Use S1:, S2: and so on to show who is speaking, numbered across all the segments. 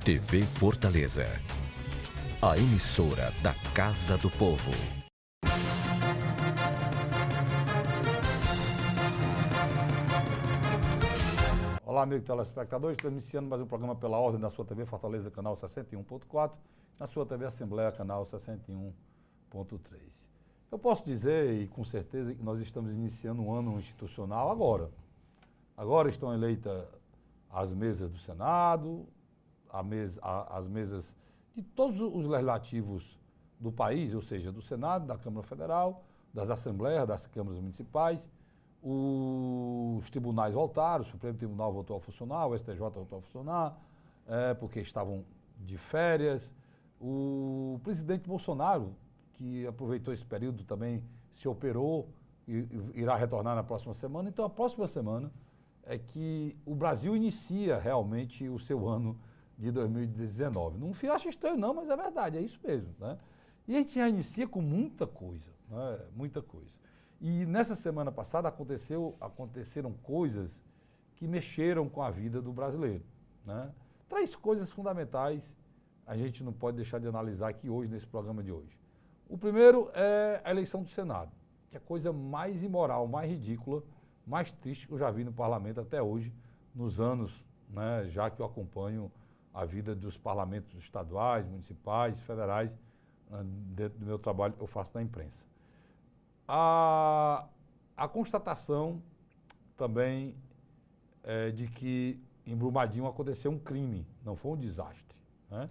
S1: TV Fortaleza, a emissora da Casa do Povo.
S2: Olá, amigo telespectadores, estamos iniciando mais um programa pela ordem da sua TV Fortaleza, canal 61.4, na sua TV Assembleia, canal 61.3. Eu posso dizer, e com certeza, que nós estamos iniciando um ano institucional agora. Agora estão eleitas as mesas do Senado, as mesas de todos os legislativos do país, ou seja, do Senado, da Câmara Federal, das Assembleias, das câmaras municipais. Os tribunais voltaram, o Supremo Tribunal voltou a funcionar, o STJ voltou a funcionar, porque estavam de férias. O presidente Bolsonaro, que aproveitou esse período também, se operou e irá retornar na próxima semana. Então, a próxima semana é que o Brasil inicia realmente o seu ano de 2019. Não acho estranho não, mas é verdade, é isso mesmo, né? E a gente já inicia com muita coisa, né? Muita coisa. E nessa semana passada aconteceram coisas que mexeram com a vida do brasileiro, né? 3 coisas fundamentais a gente não pode deixar de analisar aqui hoje, nesse programa de hoje. O primeiro é a eleição do Senado, que é a coisa mais imoral, mais ridícula, mais triste que eu já vi no parlamento até hoje, nos anos, né, já que eu acompanho a vida dos parlamentos estaduais, municipais, federais, dentro do meu trabalho que eu faço na imprensa. A constatação também de que em Brumadinho aconteceu um crime, não foi um desastre, né?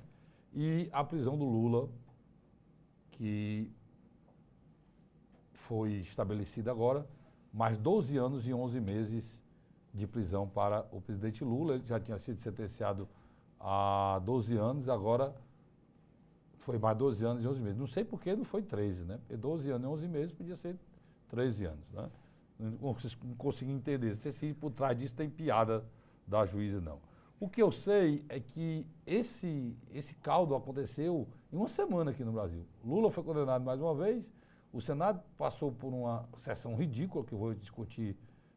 S2: E a prisão do Lula, que foi estabelecida agora, mais 12 anos e 11 meses de prisão para o presidente Lula. Ele já tinha sido sentenciado a 12 anos, agora foi mais 12 anos e 11 meses. Não sei por que não foi 13, né? Porque 12 anos e 11 meses podia ser 13 anos, né? Não consegui entender. Não sei se por trás disso tem piada da juíza, não. O que eu sei é que esse caldo aconteceu em uma semana aqui no Brasil. Lula foi condenado mais uma vez, o Senado passou por uma sessão ridícula, que eu vou discutir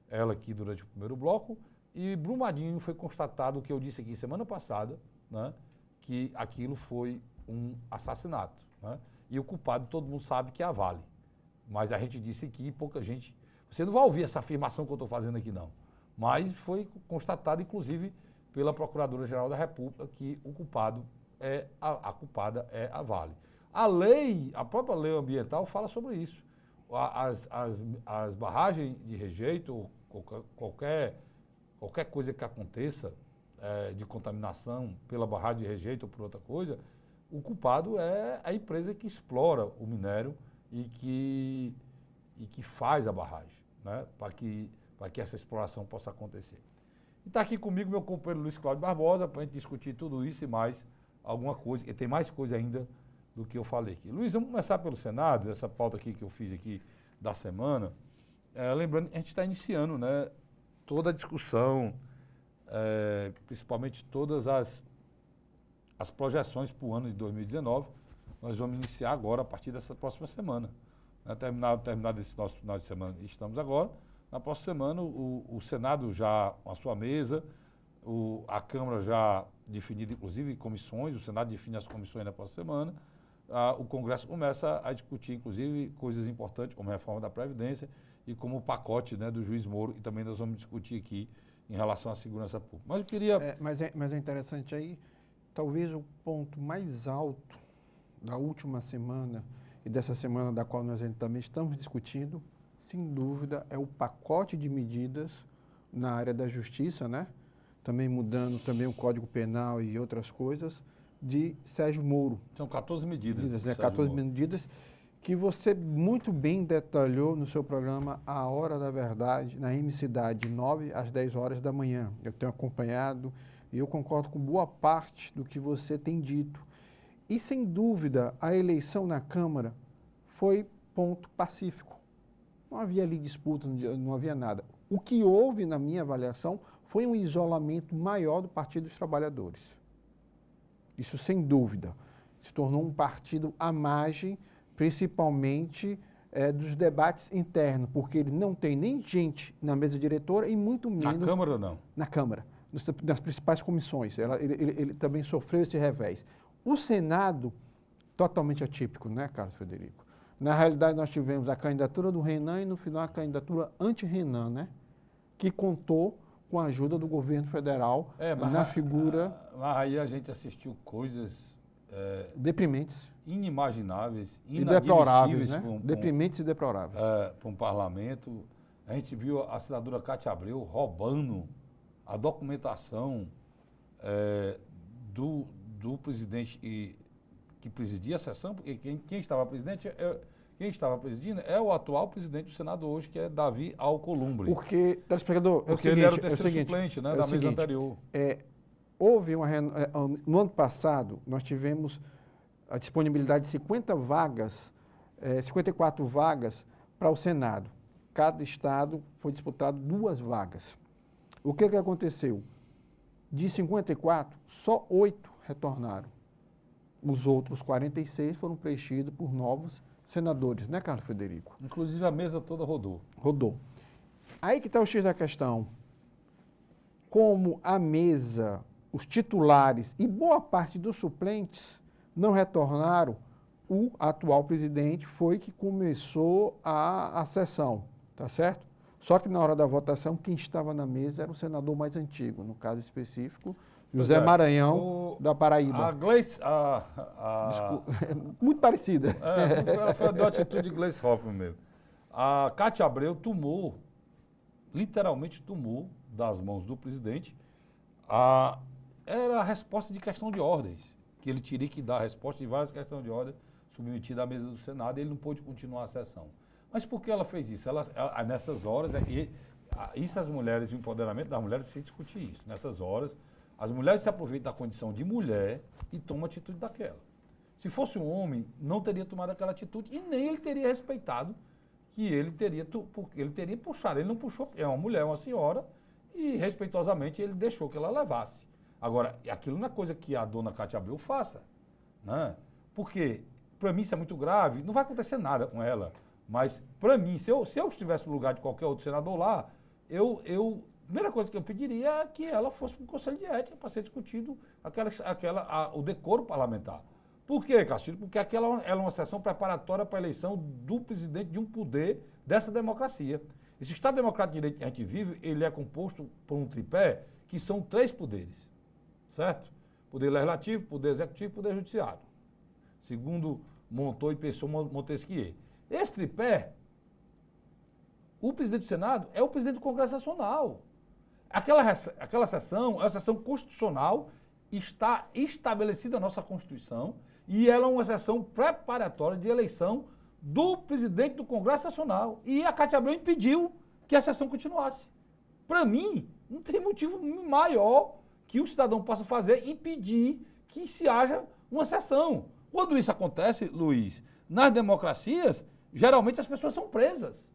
S2: ela aqui durante o primeiro bloco, e Brumadinho foi constatado o que eu disse aqui semana passada, né, que aquilo foi um assassinato, né, e o culpado todo mundo sabe que é a Vale. Mas a gente disse aqui, pouca gente... Você não vai ouvir essa afirmação que eu estou fazendo aqui, não. Mas foi constatado, inclusive, pela Procuradora-Geral da República, que o culpado a culpada é a Vale. A própria lei ambiental fala sobre isso. As barragens de rejeito, ou qualquer coisa que aconteça de contaminação pela barragem de rejeito ou por outra coisa, o culpado é a empresa que explora o minério e que faz a barragem, né, para que essa exploração possa acontecer. E está aqui comigo meu companheiro Luiz Cláudio Barbosa, para a gente discutir tudo isso e mais alguma coisa, e tem mais coisa ainda do que eu falei aqui. Luiz, vamos começar pelo Senado, essa pauta aqui que eu fiz aqui da semana. Lembrando que a gente está iniciando, né, toda a discussão, principalmente todas as projeções para o ano de 2019, nós vamos iniciar agora, a partir dessa próxima semana. Terminado esse nosso final de semana, estamos agora. Na próxima semana, o Senado já com a sua mesa, a Câmara já definida, inclusive, comissões, o Senado define as comissões na próxima semana, o Congresso começa a discutir, inclusive, coisas importantes, como a reforma da Previdência e como o pacote, né, do juiz Moro, e também nós vamos discutir aqui em relação à segurança pública. Mas eu queria...
S3: Mas é interessante aí, talvez o ponto mais alto da última semana e dessa semana da qual nós também estamos discutindo, sem dúvida, é o pacote de medidas na área da justiça, né? Também mudando também o Código Penal e outras coisas, de Sérgio Moro.
S2: São 14 medidas.
S3: Né? 14 medidas que você muito bem detalhou no seu programa A Hora da Verdade, na MC-Cidade, de 9 às 10 horas da manhã. Eu tenho acompanhado e eu concordo com boa parte do que você tem dito. E, sem dúvida, a eleição na Câmara foi ponto pacífico. Não havia ali disputa, não havia nada. O que houve, na minha avaliação, foi um isolamento maior do Partido dos Trabalhadores. Isso sem dúvida. Se tornou um partido à margem, principalmente dos debates internos, porque ele não tem nem gente na mesa diretora e muito menos...
S2: Na Câmara ou não?
S3: Na Câmara. nas principais comissões. Ele também sofreu esse revés. O Senado, totalmente atípico, né, Carlos Frederico? Na realidade, nós tivemos a candidatura do Renan e, no final, a candidatura anti-Renan, né? Que contou com a ajuda do governo federal na figura...
S2: Mas aí a gente assistiu coisas...
S3: deprimentes.
S2: Inimagináveis,
S3: E deploráveis,
S2: inadmissíveis
S3: né? Deprimentes e deploráveis.
S2: Para um parlamento. A gente viu a senadora Cátia Abreu roubando a documentação do presidente que presidia a sessão, porque quem estava presidindo é o atual presidente do Senado hoje, que é Davi Alcolumbre.
S3: Porque, telespectador,
S2: porque ele era o terceiro suplente, né, da mesa anterior.
S3: Houve no ano passado, nós tivemos a disponibilidade de 50 vagas, 54 vagas para o Senado. Cada estado foi disputado 2 vagas. O que aconteceu? De 54, só 8 retornaram. Os outros 46 foram preenchidos por novos senadores, né, Carlos Frederico?
S2: Inclusive a mesa toda rodou.
S3: Rodou. Aí que está o X da questão. Como a mesa, os titulares e boa parte dos suplentes não retornaram, o atual presidente foi que começou a sessão, tá certo? Só que na hora da votação, quem estava na mesa era o senador mais antigo, no caso específico, José Maranhão, da Paraíba.
S2: A Gleice...
S3: Muito parecida.
S2: Ela foi da atitude de Gleice Hoffmann mesmo. A Cátia Abreu literalmente tomou das mãos do presidente, era a resposta de questão de ordens, que ele teria que dar a resposta de várias questões de ordem submetidas à mesa do Senado, e ele não pôde continuar a sessão. Mas por que ela fez isso? Nessas horas, isso as mulheres, o empoderamento das mulheres, precisa discutir isso. Nessas horas, as mulheres se aproveitam da condição de mulher e tomam atitude daquela. Se fosse um homem, não teria tomado aquela atitude e nem ele teria respeitado que ele teria puxado. Ele não puxou, é uma mulher, uma senhora, e respeitosamente ele deixou que ela levasse. Agora, aquilo não é coisa que a dona Cátia Abreu faça, né? Porque, para mim, isso é muito grave, não vai acontecer nada com ela. Mas, para mim, se eu estivesse no lugar de qualquer outro senador lá, a primeira coisa que eu pediria é que ela fosse para o Conselho de Ética para ser discutido o decoro parlamentar. Por quê, Castilho? Porque aquela é uma sessão preparatória para a eleição do presidente de um poder dessa democracia. Esse Estado Democrático de Direito que a gente vive, ele é composto por um tripé que são 3 poderes, certo? Poder Legislativo, Poder Executivo e Poder Judiciário. Segundo Montou e Pessoa Montesquieu. Esse tripé, o presidente do Senado é o presidente do Congresso Nacional. Aquela sessão é uma sessão constitucional, está estabelecida na nossa Constituição, e ela é uma sessão preparatória de eleição do presidente do Congresso Nacional. E a Cátia Abreu impediu que a sessão continuasse. Para mim, não tem motivo maior que o cidadão possa fazer impedir que se haja uma sessão. Quando isso acontece, Luiz, nas democracias, geralmente as pessoas são presas.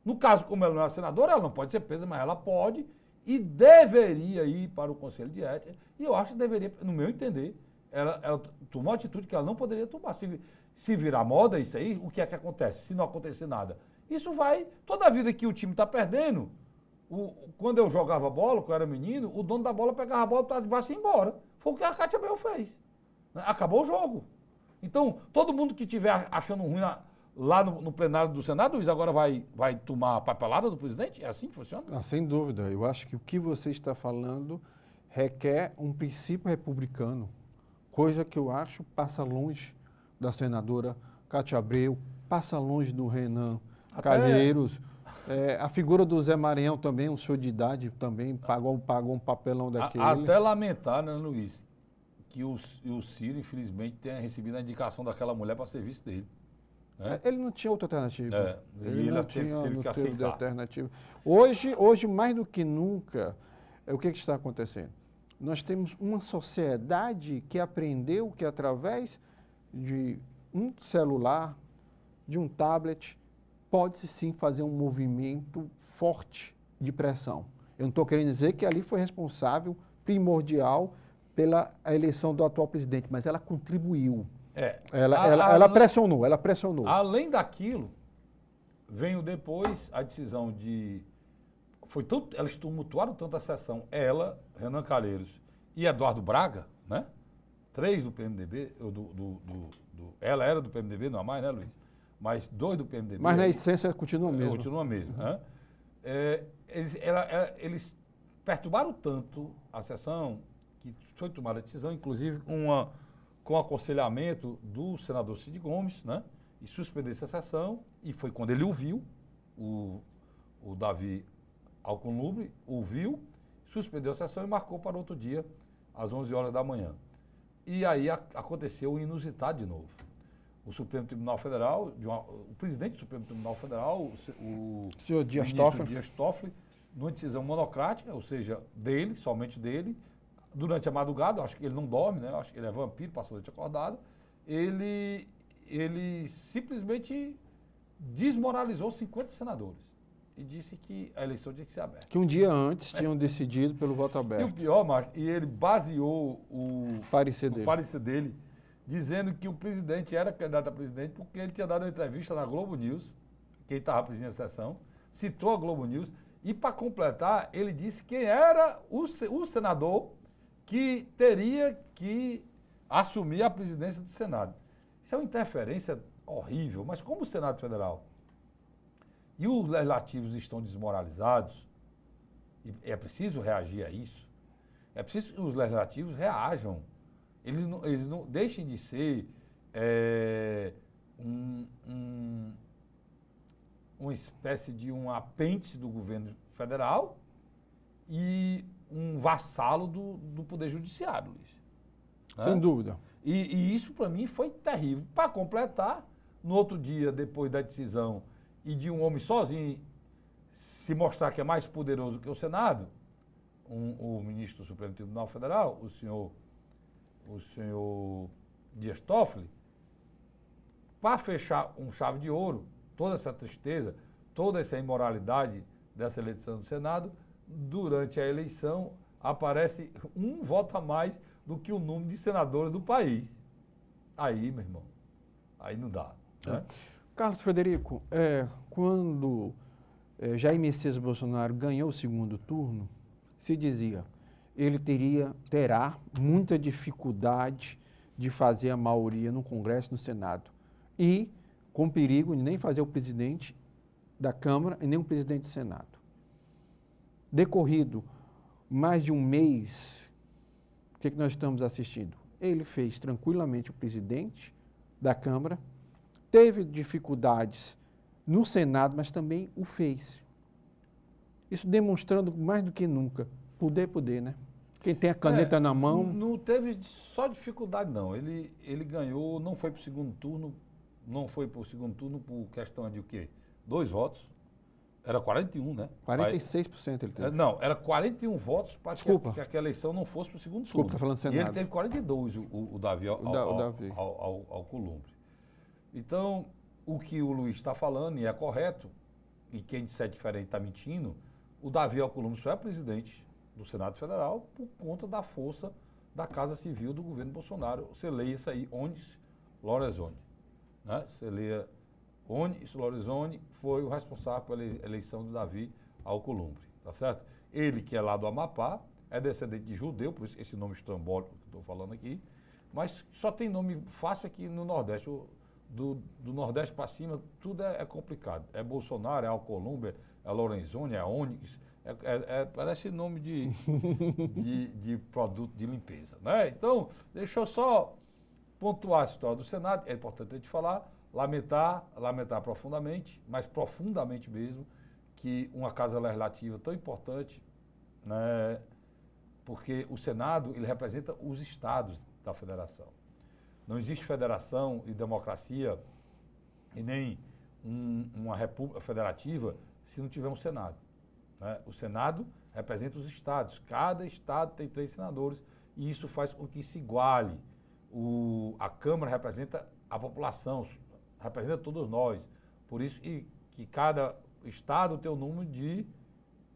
S2: No caso, como ela não é senadora, ela não pode ser presa, mas ela pode e deveria ir para o Conselho de Ética. E eu acho que deveria, no meu entender, ela tomou uma atitude que ela não poderia tomar. Se virar moda isso aí, o que é que acontece? Se não acontecer nada, isso vai... Toda a vida que o time está perdendo, quando eu jogava bola, quando eu era menino, o dono da bola pegava a bola para debaixo e ia embora. Foi o que a Cátia Abreu fez. Acabou o jogo. Então, todo mundo que estiver achando ruim lá no plenário do Senado, Luiz, agora vai tomar a papelada do presidente? É assim que funciona?
S3: Sem dúvida. Eu acho que o que você está falando requer um princípio republicano, coisa que eu acho passa longe da senadora Cátia Abreu, passa longe do Renan Calheiros. A figura do Zé Maranhão também, um senhor de idade, também pagou um papelão daquele.
S2: Até lamentar, né, Luiz, que o Ciro, infelizmente, tenha recebido a indicação daquela mulher para serviço dele. Né?
S3: Ele não tinha outra alternativa.
S2: Ele não teve que aceitar.
S3: Alternativa. Hoje, mais do que nunca, o que está acontecendo? Nós temos uma sociedade que aprendeu que através de um celular, de um tablet, pode-se sim fazer um movimento forte de pressão. Eu não estou querendo dizer que ali foi responsável, primordial, pela eleição do atual presidente, mas ela contribuiu. Ela pressionou.
S2: Além daquilo, veio depois a decisão de elas tumultuaram tanto a sessão, ela, Renan Calheiros e Eduardo Braga, né? 3 do PMDB, ela era do PMDB, não é mais, né, Luiz? Mas 2 do PMDB.
S3: Mas na essência continua mesmo.
S2: Continua mesmo, né? Eles perturbaram tanto a sessão que foi tomada a decisão, inclusive com aconselhamento do senador Cid Gomes, né? E suspender essa sessão, e foi quando ele ouviu, o Davi Alcolumbre ouviu, suspendeu a sessão e marcou para outro dia, às 11 horas da manhã. E aí aconteceu o inusitado de novo. O Supremo Tribunal Federal, o presidente do Supremo Tribunal Federal, o
S3: senhor Dias
S2: Toffoli, numa decisão monocrática, ou seja, dele, somente dele, durante a madrugada, acho que ele não dorme, né? Acho que ele é vampiro, passa a noite acordado, ele simplesmente desmoralizou 50 senadores e disse que a eleição tinha que ser aberta.
S3: Que um dia antes tinham decidido pelo voto aberto.
S2: E o pior, Márcio, e ele baseou o parecer dele, dizendo que o presidente era candidato a presidente porque ele tinha dado uma entrevista na Globo News, quem estava presidindo a sessão, citou a Globo News, e para completar, ele disse quem era o senador que teria que assumir a presidência do Senado. Isso é uma interferência horrível, mas como o Senado Federal e os legislativos estão desmoralizados, e é preciso reagir a isso, é preciso que os legislativos reajam. Eles não deixem de ser uma espécie de um apêndice do governo federal e um vassalo do Poder Judiciário, Luiz.
S3: Sem dúvida.
S2: E isso, para mim, foi terrível. Para completar, no outro dia, depois da decisão, e de um homem sozinho se mostrar que é mais poderoso que o Senado, o ministro do Supremo Tribunal Federal, o senhor Dias Toffoli, para fechar um chave de ouro, toda essa tristeza, toda essa imoralidade dessa eleição do Senado, durante a eleição aparece um voto a mais do que o número de senadores do país. Aí, meu irmão, aí não dá. Né?
S3: Carlos Frederico, quando Jair Messias Bolsonaro ganhou o segundo turno, se dizia ele terá muita dificuldade de fazer a maioria no Congresso e no Senado. E com perigo de nem fazer o presidente da Câmara e nem o presidente do Senado. Decorrido mais de um mês, o que nós estamos assistindo? Ele fez tranquilamente o presidente da Câmara, teve dificuldades no Senado, mas também o fez. Isso demonstrando mais do que nunca, poder, né? Quem tem a caneta na mão...
S2: Não teve só dificuldade, não. Ele ganhou, não foi para o segundo turno, por questão de o quê? 2 votos. Era 41, né?
S3: 46% ele teve.
S2: Não, era 41 votos para que aquela eleição não fosse para o segundo turno.
S3: Desculpa, tá falando Senado.
S2: E ele teve 42, o Davi Alcolumbre. Então, o que o Luiz está falando, e é correto, e quem disser diferente está mentindo, o Davi Alcolumbre só é presidente do Senado Federal por conta da força da Casa Civil do governo Bolsonaro. Você leia isso aí, Onis Lorenzoni. Né? Você leia Onis Lorenzoni foi o responsável pela eleição do Davi Alcolumbre, tá certo? Ele, que é lá do Amapá, é descendente de judeu, por isso esse nome estrambólico que estou falando aqui, mas só tem nome fácil aqui no Nordeste. Do Nordeste para cima, tudo é complicado. É Bolsonaro, é Alcolumbre, é Lorenzoni, é Onyx, parece nome de produto de limpeza. Né? Então, deixa eu só pontuar a história do Senado, é importante a gente falar, lamentar profundamente, mas profundamente mesmo, que uma casa legislativa tão importante, né, porque o Senado ele representa os estados da federação. Não existe federação e democracia e nem uma república federativa se não tiver um Senado. Né? O Senado representa os estados. Cada estado tem 3 senadores e isso faz com que se iguale. A Câmara representa a população, representa todos nós. Por isso que cada estado tem um número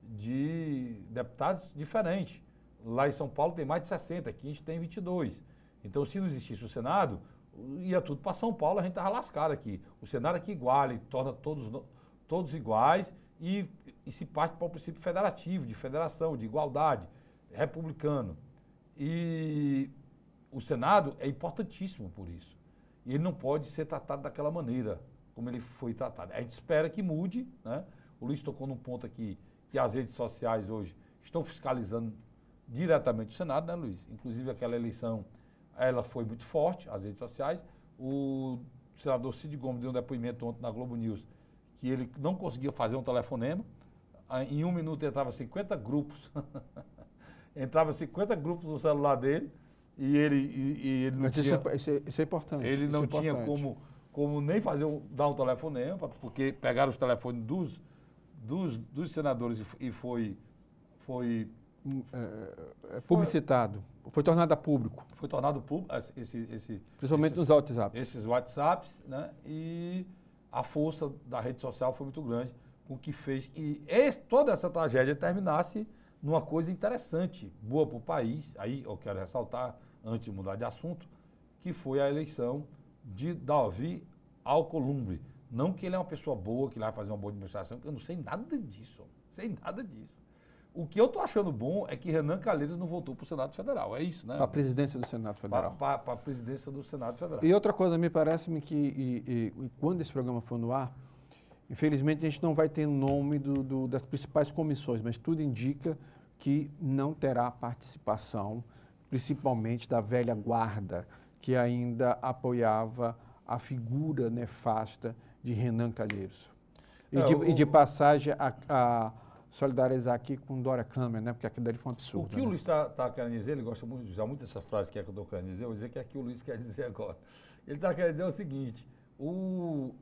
S2: de deputados diferente. Lá em São Paulo tem mais de 60, aqui a gente tem 22. Então, se não existisse o Senado, ia tudo para São Paulo, a gente estava lascado aqui. O Senado aqui iguala, torna todos iguais e se parte para o princípio federativo, de federação, de igualdade, republicano. E o Senado é importantíssimo por isso. E ele não pode ser tratado daquela maneira como ele foi tratado. A gente espera que mude, né? O Luiz tocou num ponto aqui que as redes sociais hoje estão fiscalizando diretamente o Senado, né, Luiz? Inclusive aquela eleição, ela foi muito forte, as redes sociais. O senador Cid Gomes deu um depoimento ontem na Globo News que ele não conseguia fazer um telefonema. Em 1 minuto entrava 50 grupos. Entrava 50 grupos no celular dele e ele não tinha...
S3: Isso é importante.
S2: Ele não tinha como nem dar um telefonema, porque pegaram os telefones dos senadores e foi
S3: publicitado, foi tornado a público.
S2: Foi tornado público,
S3: Principalmente nos WhatsApps.
S2: Esses WhatsApps, né? E a força da rede social foi muito grande, com o que fez que toda essa tragédia terminasse numa coisa interessante, boa para o país. Aí eu quero ressaltar, antes de mudar de assunto, que foi a eleição de Davi Alcolumbre. Não que ele é uma pessoa boa, que ele vai fazer uma boa administração, eu não sei nada disso, O que eu estou achando bom é que Renan Calheiros não voltou para o Senado Federal, é isso, né?
S3: Para a presidência do Senado Federal.
S2: Para a presidência do Senado Federal.
S3: E outra coisa, me parece-me que quando esse programa for no ar, infelizmente a gente não vai ter o nome das principais comissões, mas tudo indica que não terá participação, principalmente da velha guarda, que ainda apoiava a figura nefasta de Renan Calheiros. E de passagem a solidarizar aqui com Dória Kramer, né? Porque aquilo dele foi um absurdo.
S2: O que o Luiz está querendo dizer, ele gosta muito de usar muito essa frase que é que eu estou querendo dizer, eu vou dizer que é que o Luiz quer dizer agora. Ele está querendo dizer o seguinte, o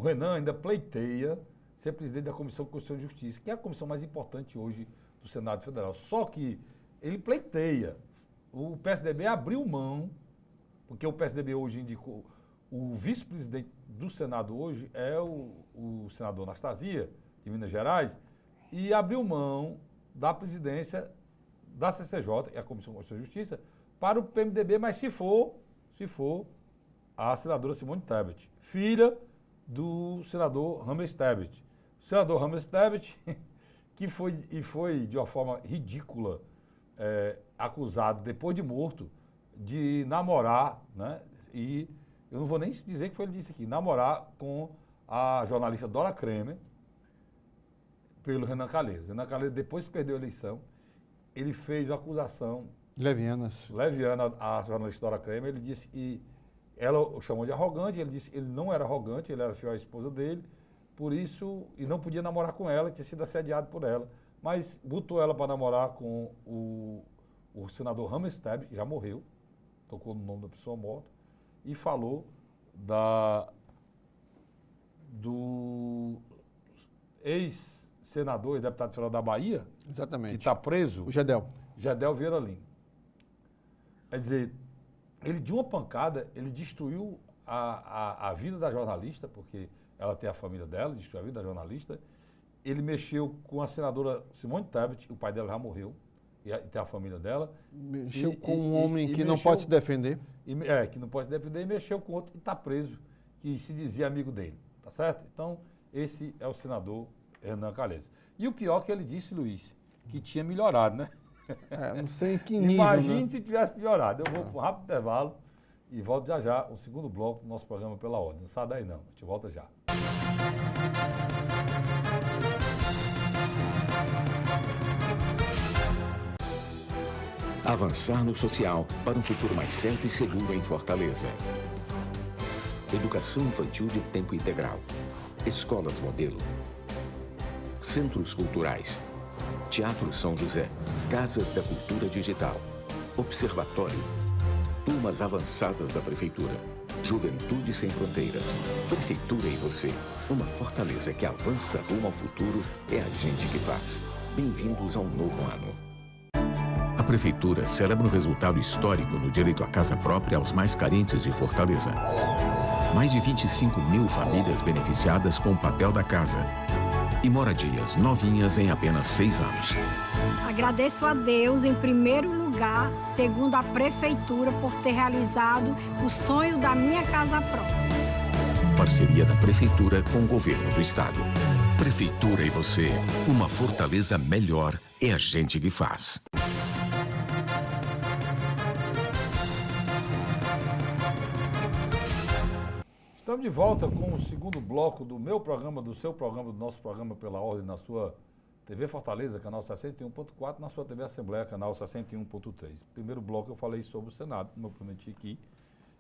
S2: Renan ainda pleiteia ser presidente da Comissão de Constituição e Justiça, que é a comissão mais importante hoje do Senado Federal. Só que ele pleiteia. O PSDB abriu mão, porque o PSDB hoje indicou, o vice-presidente do Senado hoje é o senador Anastasia, de Minas Gerais, e abriu mão da presidência da CCJ, que é a Comissão de Constituição e Justiça, para o PMDB, mas se for a senadora Simone Tebet, filha do senador Rames Tebet. O senador Rames Tebet, que foi de uma forma ridícula, acusado, depois de morto, de namorar, né? E eu não vou nem dizer que foi ele disse aqui, namorar com a jornalista Dora Kramer, pelo Renan Calheiros. Renan Calheiros, depois que perdeu a eleição, ele fez uma acusação leviana à jornalista Dora Kramer. Ele disse que ela o chamou de arrogante, ele disse que ele não era arrogante, ele era fiel à esposa dele, por isso, e não podia namorar com ela, tinha sido assediado por ela, mas botou ela para namorar com o senador Rames Tebet, que já morreu, tocou no nome da pessoa morta, e falou do ex-senador e deputado federal da Bahia,
S3: exatamente,
S2: que está preso,
S3: o Gedel
S2: Vieira Lima. Quer dizer, ele de uma pancada, ele destruiu a vida da jornalista, porque ela tem a família dela, destruiu a vida da jornalista. Ele mexeu com a senadora Simone Tebet, o pai dela já morreu, e tem a família dela.
S3: Mexeu com um homem que não pode se defender.
S2: Que não pode se defender, e mexeu com outro que está preso, que se dizia amigo dele, tá certo? Então, esse é o senador Renan Calheiros. E o pior que ele disse, Luiz, que tinha melhorado, né?
S3: Não sei em que nível.
S2: Imagine,
S3: né?
S2: se tivesse piorado. Eu vou para um rápido intervalo e volto já, o segundo bloco do nosso programa Pela Ordem. Não sai daí não, a gente volta já.
S1: Avançar no social para um futuro mais certo e seguro em Fortaleza. Educação infantil de tempo integral. Escolas modelo. Centros culturais. Teatro São José. Casas da Cultura Digital. Observatório. Turmas avançadas da Prefeitura. Juventude Sem Fronteiras. Prefeitura e você. Uma Fortaleza que avança rumo ao futuro é a gente que faz. Bem-vindos ao novo ano. A Prefeitura celebra um resultado histórico no direito à casa própria aos mais carentes de Fortaleza. Mais de 25 mil famílias beneficiadas com o papel da casa. E moradias novinhas em apenas 6 anos.
S4: Agradeço a Deus, em primeiro lugar, segundo a Prefeitura, por ter realizado o sonho da minha casa própria.
S1: Parceria da Prefeitura com o Governo do Estado. Prefeitura e você, uma Fortaleza melhor é a gente que faz.
S2: Estamos de volta com o segundo bloco do meu programa, do seu programa, do nosso programa Pela Ordem, na sua TV Fortaleza, canal 61.4, na sua TV Assembleia, canal 61.3. Primeiro bloco eu falei sobre o Senado, como eu prometi aqui,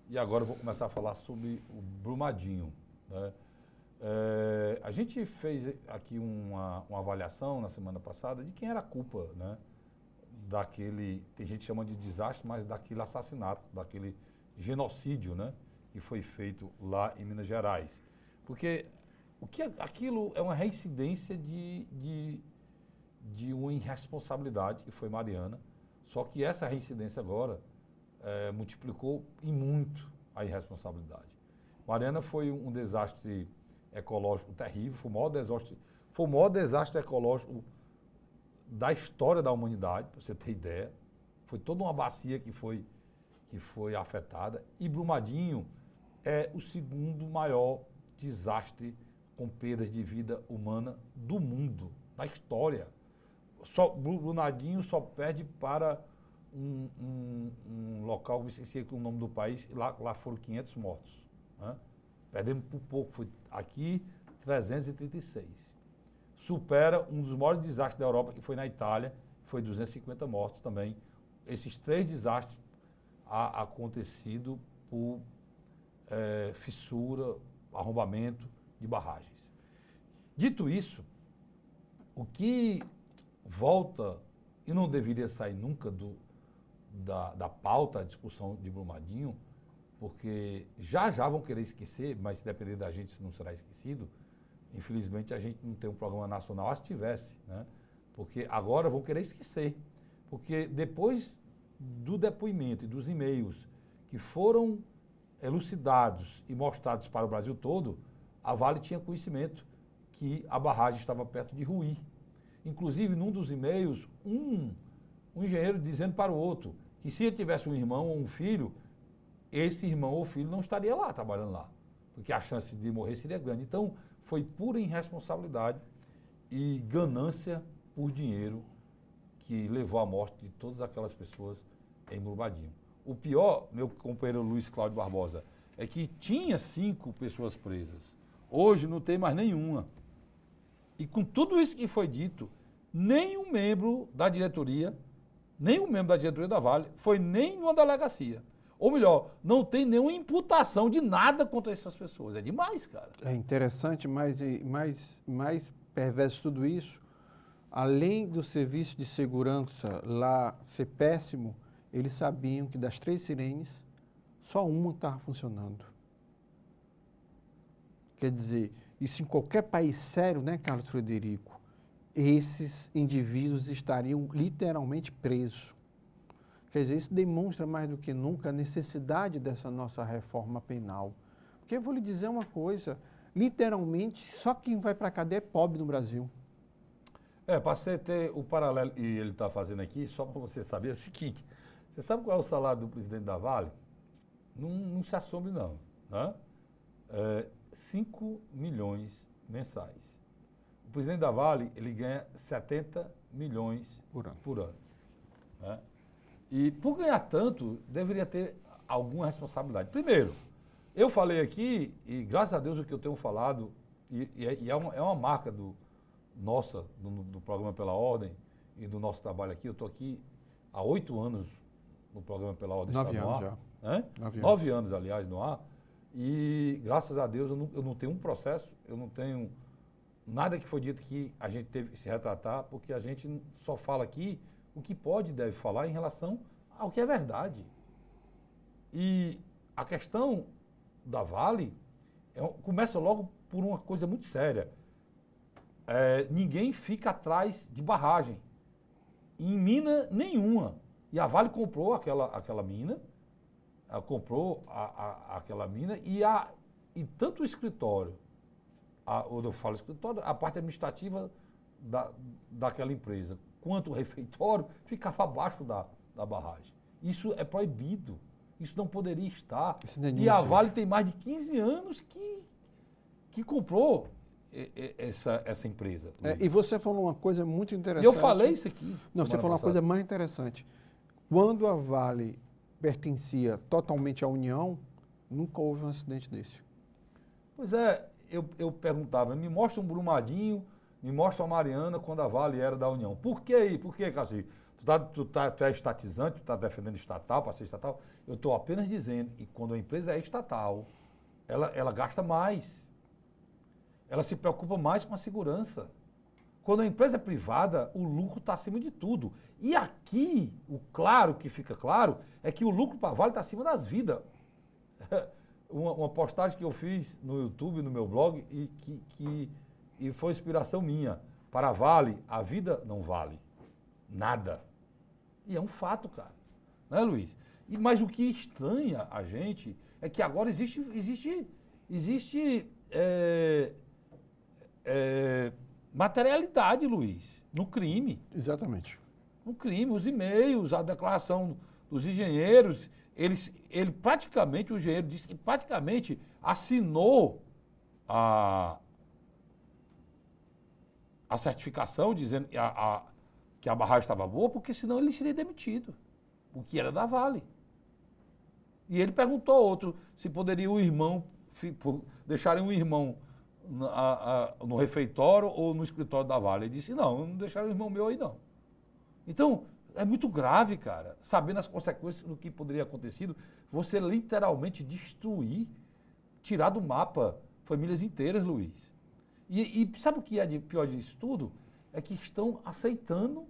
S2: e agora eu vou começar a falar sobre o Brumadinho, né? A gente fez aqui uma avaliação na semana passada de quem era a culpa, né, daquele, tem gente que chama de desastre, mas daquele assassinato, daquele genocídio, né, que foi feito lá em Minas Gerais. Porque aquilo é uma reincidência de uma irresponsabilidade, que foi Mariana, só que essa reincidência agora multiplicou em muito a irresponsabilidade. Mariana foi um desastre ecológico terrível, foi o maior desastre ecológico da história da humanidade, para você ter ideia. Foi toda uma bacia que foi afetada. E Brumadinho é o segundo maior desastre com perdas de vida humana do mundo, da história. Brumadinho só perde para um local, me esqueci o nome do país, lá foram 500 mortos, né? Perdemos por pouco, foi aqui 336. Supera um dos maiores desastres da Europa, que foi na Itália, foi 250 mortos também. Esses 3 desastres acontecido por fissura, arrombamento de barragens. Dito isso, o que volta e não deveria sair nunca da pauta, a discussão de Brumadinho, porque já vão querer esquecer, mas se depender da gente, isso não será esquecido. Infelizmente, a gente não tem um programa nacional, se tivesse, né? Porque agora vão querer esquecer. Porque depois do depoimento e dos e-mails que foram elucidados e mostrados para o Brasil todo, a Vale tinha conhecimento que a barragem estava perto de ruir. Inclusive, num dos e-mails, um engenheiro dizendo para o outro que se ele tivesse um irmão ou um filho, esse irmão ou filho não estaria lá, trabalhando lá, porque a chance de morrer seria grande. Então, foi pura irresponsabilidade e ganância por dinheiro que levou à morte de todas aquelas pessoas em Brumadinho. O pior, meu companheiro Luiz Cláudio Barbosa, é que tinha 5 pessoas presas. Hoje não tem mais nenhuma. E com tudo isso que foi dito, nenhum membro da diretoria da Vale foi nem numa delegacia. Ou melhor, não tem nenhuma imputação de nada contra essas pessoas. É demais, cara.
S3: É interessante, mas mais perverso tudo isso, além do serviço de segurança lá ser péssimo, eles sabiam que das 3 sirenes, só uma estava funcionando. Quer dizer, isso em qualquer país sério, né, Carlos Frederico? Esses indivíduos estariam literalmente presos. Quer dizer, isso demonstra mais do que nunca a necessidade dessa nossa reforma penal. Porque eu vou lhe dizer uma coisa, literalmente, só quem vai para a cadeia é pobre no Brasil.
S2: Para você ter o paralelo, e ele está fazendo aqui, só para você saber, é o seguinte, você sabe qual é o salário do presidente da Vale? Não se assombre não, né? 5 milhões mensais. O presidente da Vale, ele ganha 70 milhões por ano, né? E por ganhar tanto, deveria ter alguma responsabilidade. Primeiro, eu falei aqui, e graças a Deus o que eu tenho falado, é uma marca do programa Pela Ordem e do nosso trabalho aqui. Eu estou aqui há 8 anos no programa Pela Ordem.
S3: 9 anos já.
S2: 9 anos, aliás, no ar. E graças a Deus eu não tenho um processo, eu não tenho nada que foi dito que a gente teve que se retratar, porque a gente só fala aqui o que pode e deve falar em relação ao que é verdade. E a questão da Vale começa logo por uma coisa muito séria. Ninguém fica atrás de barragem, em mina nenhuma. E a Vale comprou aquela mina, comprou aquela mina e tanto o escritório, quando eu falo escritório, a parte administrativa daquela empresa, quanto o refeitório, ficava abaixo da barragem. Isso é proibido. Isso não poderia estar. E a Vale tem mais de 15 anos que comprou essa empresa.
S3: E você falou uma coisa muito interessante.
S2: E eu falei isso aqui.
S3: Não, você falou uma coisa mais interessante. Quando a Vale pertencia totalmente à União, nunca houve um acidente desse.
S2: Pois é, eu perguntava, me mostra um Brumadinho, me mostra uma Mariana quando a Vale era da União. Por que aí? Por que, Cacique? Tu é estatizante, tu está defendendo estatal, para ser estatal. Eu estou apenas dizendo que quando a empresa é estatal, ela gasta mais. Ela se preocupa mais com a segurança. Quando a empresa é privada, o lucro está acima de tudo. E aqui, o claro que fica claro, é que o lucro para a Vale está acima das vidas. Uma postagem que eu fiz no YouTube, no meu blog, e foi inspiração minha. Para a Vale, a vida não vale nada. E é um fato, cara. Né, Luiz? Mas o que estranha a gente é que agora existe materialidade, Luiz, no crime.
S3: Exatamente.
S2: No crime, os e-mails, a declaração dos engenheiros, ele praticamente, o engenheiro disse que praticamente assinou a certificação dizendo que a barragem estava boa, porque senão ele seria demitido, o que era da Vale. E ele perguntou ao outro se poderia o irmão, deixarem um irmão no refeitório ou no escritório da Vale. Ele disse, não deixaram o irmão meu aí não. Então, é muito grave, cara, sabendo as consequências do que poderia ter acontecido, você literalmente destruir, tirar do mapa famílias inteiras, Luiz. E sabe o que é pior disso tudo? É que estão aceitando,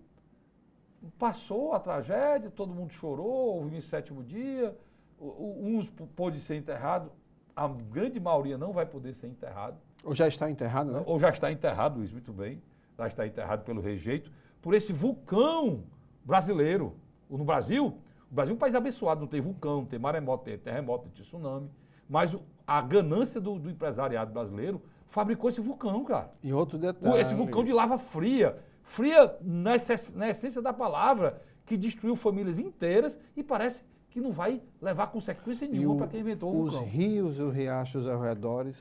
S2: passou a tragédia, todo mundo chorou, houve um 7º dia, uns pôde ser enterrado, a grande maioria não vai poder ser enterrado.
S3: Ou já está enterrado, né?
S2: Ou já está enterrado, Luiz, muito bem. Já está enterrado pelo rejeito, por esse vulcão brasileiro. No Brasil, o Brasil é um país abençoado, não tem vulcão, não tem maremoto, tem terremoto, não tem tsunami. Mas a ganância do empresariado brasileiro fabricou esse vulcão, cara.
S3: E outro detalhe.
S2: Esse vulcão de lava fria. Fria na essência da palavra, que destruiu famílias inteiras e parece que não vai levar consequência nenhuma para quem inventou o vulcão.
S3: Os rios e os riachos ao redor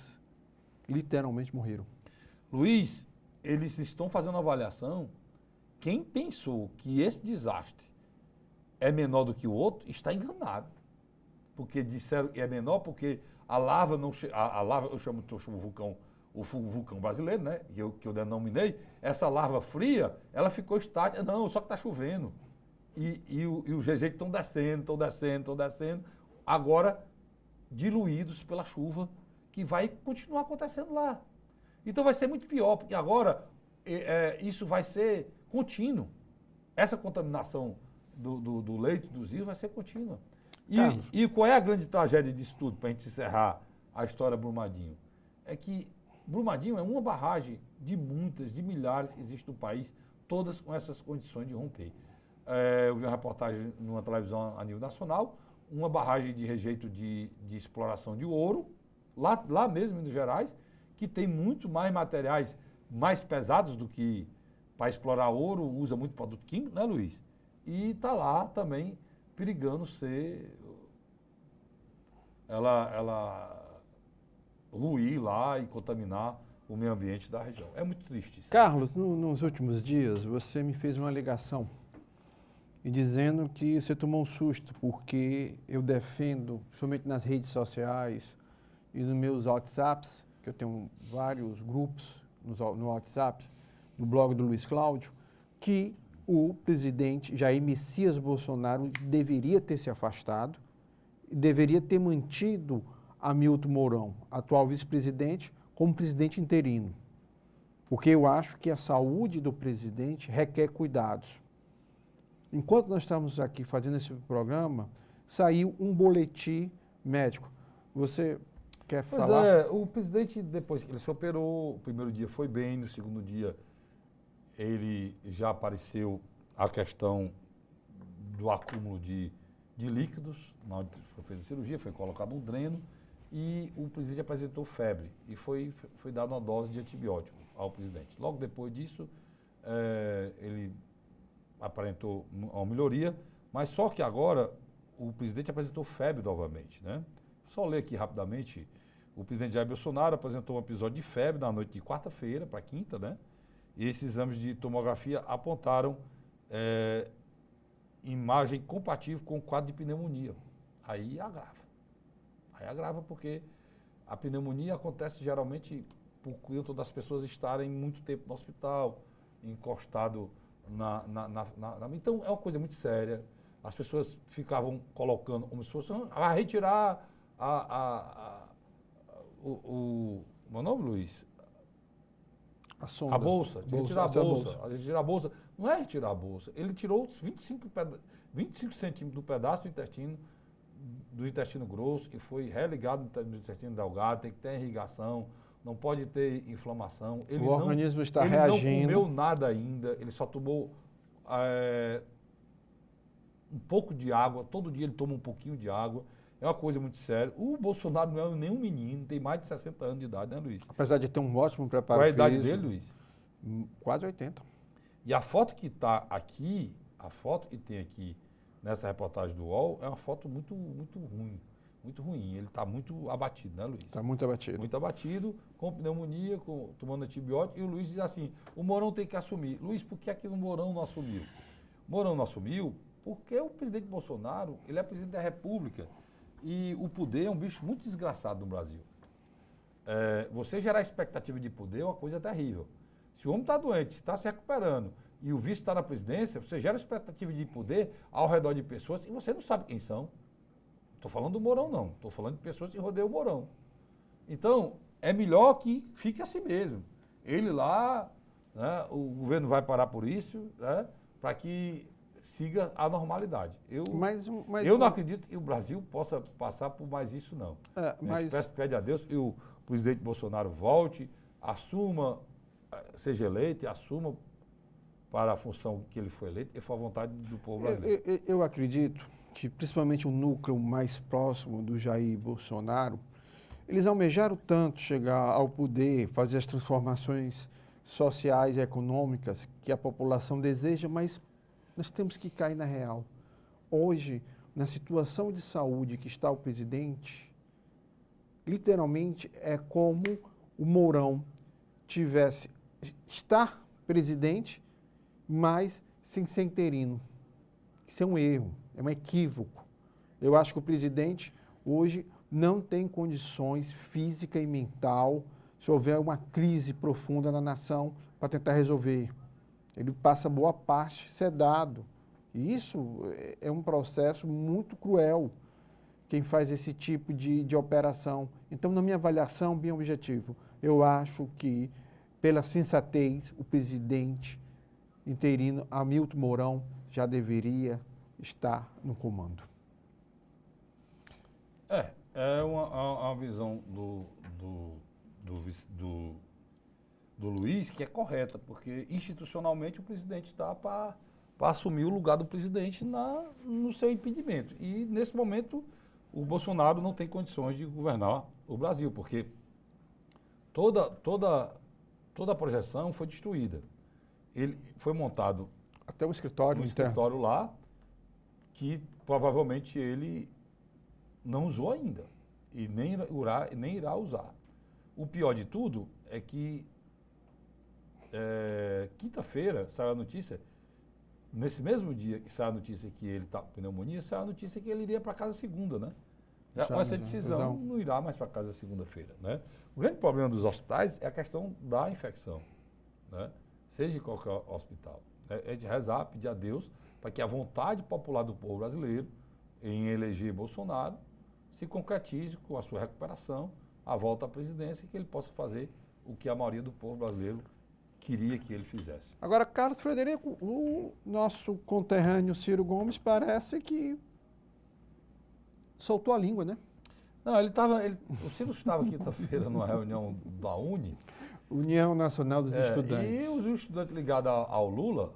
S3: literalmente morreram.
S2: Luiz, eles estão fazendo uma avaliação. Quem pensou que esse desastre é menor do que o outro, está enganado. Porque disseram que é menor porque a lava não... A lava, eu chamo o vulcão brasileiro, né? Que eu denominei, essa lava fria, ela ficou estática. Não, só que está chovendo. E os rejeitos estão descendo, agora diluídos pela chuva, que vai continuar acontecendo lá. Então vai ser muito pior, porque agora isso vai ser contínuo. Essa contaminação do leito dos rios vai ser contínua. E qual é a grande tragédia disso tudo, para a gente encerrar a história Brumadinho? É que Brumadinho é uma barragem de muitas, de milhares que existe no país, todas com essas condições de romper. Eu vi uma reportagem numa televisão a nível nacional, uma barragem de rejeito de exploração de ouro, lá mesmo em Minas Gerais, que tem muito mais materiais mais pesados do que para explorar ouro, usa muito produto químico, né, Luiz? E está lá também perigando ser... Ela ruir lá e contaminar o meio ambiente da região. É muito triste isso.
S3: Carlos, nos últimos dias, você me fez uma ligação e dizendo que você tomou um susto porque eu defendo, somente nas redes sociais e nos meus WhatsApps, que eu tenho vários grupos no WhatsApp, no blog do Luiz Cláudio, que o presidente Jair Messias Bolsonaro deveria ter se afastado, deveria ter mantido Hamilton Mourão, atual vice-presidente, como presidente interino. Porque eu acho que a saúde do presidente requer cuidados. Enquanto nós estamos aqui fazendo esse programa, saiu um boletim médico. Você quer falar?
S2: Pois é, o presidente, depois que ele se operou, o primeiro dia foi bem, no segundo dia ele já apareceu a questão do acúmulo de líquidos, na hora que fez a cirurgia, foi colocado um dreno e o presidente apresentou febre e foi dada uma dose de antibiótico ao presidente. Logo depois disso, ele aparentou uma melhoria, mas só que agora o presidente apresentou febre novamente, né? Só ler aqui rapidamente O presidente Jair Bolsonaro apresentou um episódio de febre na noite de quarta-feira para quinta, né? E esses exames de tomografia apontaram imagem compatível com o quadro de pneumonia. Aí agrava porque a pneumonia acontece geralmente por conta das pessoas estarem muito tempo no hospital, encostado Então, é uma coisa muito séria. As pessoas ficavam colocando como se fosse, vai retirar meu nome, Luiz?
S3: A sonda.
S2: A bolsa. Retirar a bolsa. Não é retirar a bolsa. Ele tirou 25 centímetros do pedaço do intestino grosso, que foi religado no intestino delgado, tem que ter irrigação, não pode ter inflamação.
S3: O organismo está reagindo.
S2: Ele não comeu nada ainda, ele só tomou um pouco de água, todo dia ele toma um pouquinho de água. É uma coisa muito séria. O Bolsonaro não é nenhum menino, tem mais de 60 anos de idade, né, Luiz?
S3: Apesar de ter um ótimo preparo
S2: físico. Qual é a idade
S3: físico,
S2: dele, Luiz?
S3: Quase 80.
S2: E a foto que está aqui, a foto que tem aqui nessa reportagem do UOL, é uma foto muito ruim. Muito ruim. Ele está muito abatido, né, Luiz?
S3: Está muito abatido.
S2: Muito abatido, com pneumonia, tomando antibiótico. E o Luiz diz assim, o Mourão tem que assumir. Luiz, por que aqui o Mourão não assumiu? O Mourão não assumiu porque o presidente Bolsonaro, ele é presidente da República. E o poder é um bicho muito desgraçado no Brasil. Você gerar expectativa de poder é uma coisa terrível. Se o homem está doente, está se recuperando e o vice está na presidência, você gera expectativa de poder ao redor de pessoas e você não sabe quem são. Estou falando do Mourão, não. Estou falando de pessoas que rodeiam o Mourão. Então, é melhor que fique assim mesmo. Ele lá, né, o governo vai parar por isso, né, para que siga a normalidade. Eu não acredito que o Brasil possa passar por mais isso, não. A gente pede a Deus que o presidente Bolsonaro volte, assuma, seja eleito e assuma para a função que ele foi eleito, e foi a vontade do povo brasileiro.
S3: Eu acredito que, principalmente o núcleo mais próximo do Jair Bolsonaro, eles almejaram tanto chegar ao poder, fazer as transformações sociais e econômicas que a população deseja, mas nós temos que cair na real. Hoje, na situação de saúde que está o presidente, literalmente é como o Mourão está presidente, mas sem ser interino. Isso é um erro, é um equívoco. Eu acho que o presidente hoje não tem condições física e mental, se houver uma crise profunda na nação, para tentar resolver. Ele passa boa parte sedado. E isso é um processo muito cruel, quem faz esse tipo de operação. Então, na minha avaliação, bem objetivo, eu acho que, pela sensatez, o presidente interino Hamilton Mourão já deveria estar no comando.
S2: É uma visão do Luiz que é correta, porque institucionalmente o presidente está para assumir o lugar do presidente no seu impedimento. E nesse momento o Bolsonaro não tem condições de governar o Brasil, porque toda a projeção foi destruída. Ele foi montado
S3: até um escritório
S2: lá, que provavelmente ele não usou ainda e nem irá usar. O pior de tudo é que quinta-feira saiu a notícia, nesse mesmo dia que saiu a notícia que ele está com pneumonia, saiu a notícia que ele iria para casa segunda, né? Essa decisão não irá mais para casa segunda-feira, né? O grande problema dos hospitais é a questão da infecção, né? Seja em qualquer hospital. É de rezar, pedir a Deus para que a vontade popular do povo brasileiro em eleger Bolsonaro se concretize com a sua recuperação, a volta à presidência, e que ele possa fazer o que a maioria do povo brasileiro queria que ele fizesse.
S3: Agora, Carlos Frederico, o nosso conterrâneo Ciro Gomes parece que soltou a língua, né?
S2: Não, o Ciro estava quinta-feira numa reunião da UNE.
S3: União Nacional dos Estudantes.
S2: E os estudantes ligados ao Lula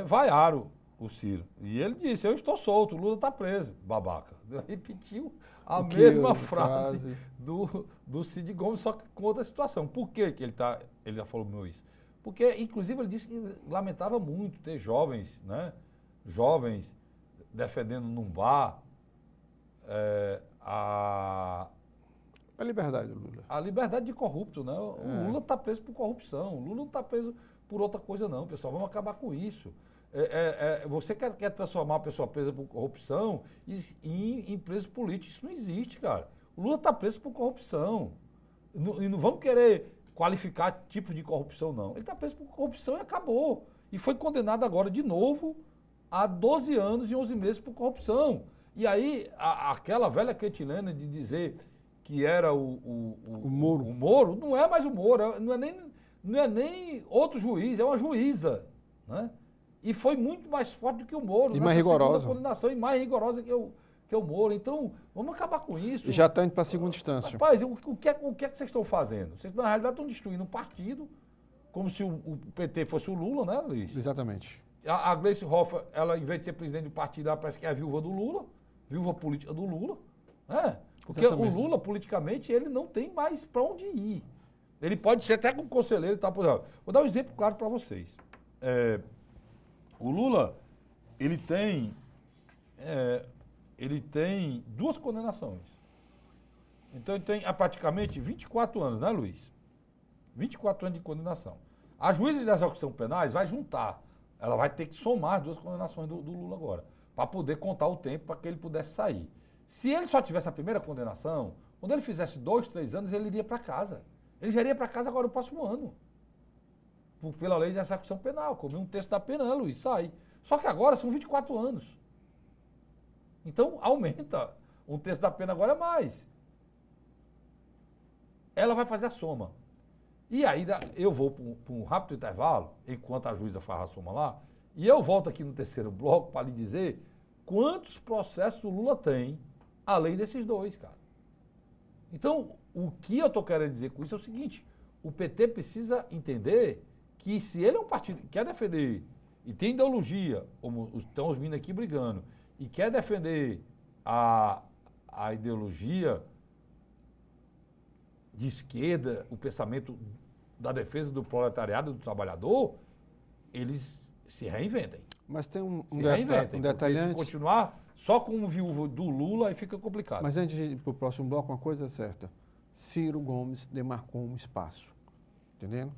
S2: vaiaram o Ciro. E ele disse, eu estou solto, o Lula está preso, babaca. Repetiu a mesma frase do Cid Gomes, só que com outra situação. Por que ele já falou isso? Porque, inclusive, ele disse que lamentava muito ter jovens, né? Jovens defendendo num bar
S3: A liberdade do Lula.
S2: A liberdade de corrupto, né? O Lula está preso por corrupção, o Lula não está preso por outra coisa não, pessoal. Vamos acabar com isso. Você quer transformar a pessoa presa por corrupção em preso político. Isso não existe, cara. O Lula está preso por corrupção. E não vamos querer qualificar tipo de corrupção, não. Ele está preso por corrupção e acabou. E foi condenado agora de novo a 12 anos e 11 meses por corrupção. E aí, aquela velha cantilena de dizer que era o Moro, não é mais o Moro, não é nem outro juiz, é uma juíza, né? E foi muito mais forte do que o Moro.
S3: E mais rigorosa.
S2: Condenação, e mais rigorosa que o Moro. Então, vamos acabar com isso.
S3: E já está indo para a segunda instância.
S2: Rapaz, o que é que vocês estão fazendo? Vocês, na realidade, estão destruindo um partido, como se o PT fosse o Lula, né, Luiz?
S3: Exatamente.
S2: A Gleice Hoffmann, ela, em vez de ser presidente do partido, ela parece que é a viúva do Lula, viúva política do Lula. Né? Porque exatamente. O Lula, politicamente, ele não tem mais para onde ir. Ele pode ser até como conselheiro e tal. Por exemplo. Vou dar um exemplo claro para vocês. O Lula, ele tem 2 condenações. Então, ele tem há praticamente 24 anos, né, Luiz? 24 anos de condenação. A juíza de execução penais vai juntar. Ela vai ter que somar as 2 condenações do Lula agora, para poder contar o tempo para que ele pudesse sair. Se ele só tivesse a primeira condenação, quando ele fizesse 2, 3 anos, ele iria para casa. Ele já iria para casa agora no próximo ano. Pela lei de execução penal, como um terço da pena, né, Luiz? Sai. Só que agora são 24 anos. Então, aumenta. Um terço da pena agora é mais. Ela vai fazer a soma. E aí, eu vou para um rápido intervalo, enquanto a juíza faz a soma lá, e eu volto aqui no terceiro bloco para lhe dizer quantos processos o Lula tem, além desses 2, cara. Então, o que eu estou querendo dizer com isso é o seguinte, o PT precisa entender que se ele é um partido que quer defender e tem ideologia, como estão os meninos aqui brigando, e quer defender a ideologia de esquerda, o pensamento da defesa do proletariado, do trabalhador, eles se reinventem.
S3: Mas tem um
S2: detalhe antes. Se continuar só com o viúvo do Lula, aí fica complicado.
S3: Mas antes de ir para o próximo bloco, uma coisa é certa. Ciro Gomes demarcou um espaço, entendendo?